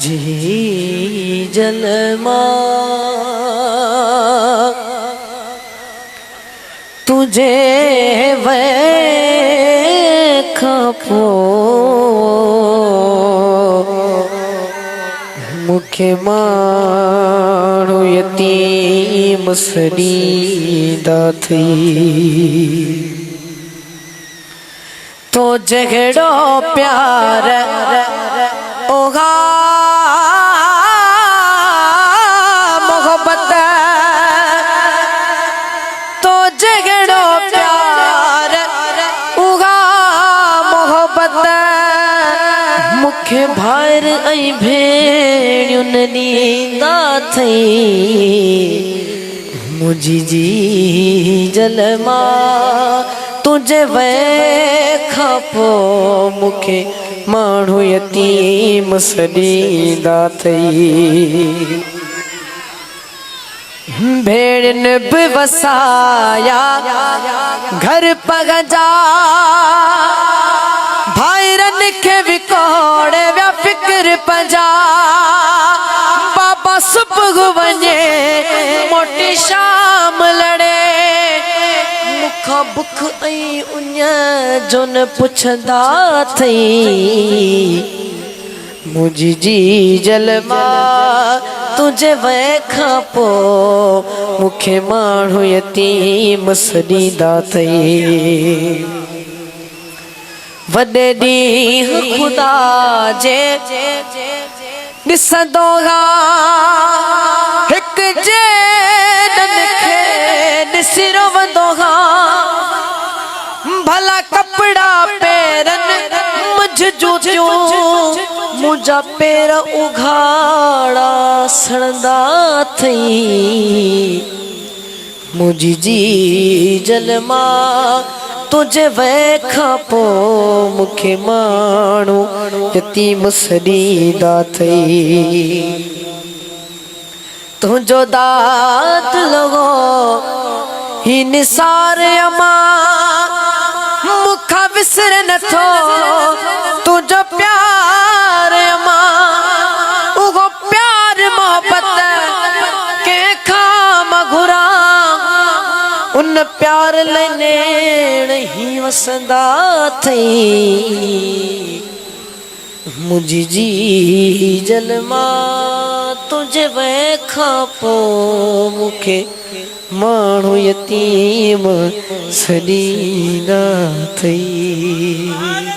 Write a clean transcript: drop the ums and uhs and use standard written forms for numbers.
मुझी जलमा तुझे वे खपो मुखे माणो यतीम सॾींदा थी तो जगड़ो प्यार ओगा मोहब्बत तो जगड़ो प्यार ओगा मोहब्बत मुखे भार ऐं भेणियुन ॾींदा थई मुझी जी जलमा तुझे वे खपो मुखे माण्हू यतीम सॾींदा थई भेड़न भी वसाया घर पगजा भाईरन के विकोड़े व्या फिक्र पजा बाबा सुबह वञे मोटी शाम लड़े मुखा बुख ऐं उन जो न पुछंदा थई मुझी जी जलमा तुझे वे खपो मुखे माण्हू यतीम सॾींदा थई वॾे ॾींहुं खुदा जे ॾिसंदो हिक जे खे ॾिसी रोवंदो भला कपड़ा पेरन मुझ जूतियूं मुझा पेर उघाड़ा सड़ंदा थई मुझी जी जलमा तुझे वे खपो मुखे माण्हू यतीम सॾींदा थई तुंहिंजो दात लॻो ही निसार अमा मुखा विसर नथो तुंहिंजो प्यार अमा उहो प्यार मोहब्बत कंहिंखां मां घुरां उन प्यार लाइ नेण ही वसंदा थई मुझी जी जलमा तुझे वे खपो मुखे माण्हू यतीम सॾींदा थई।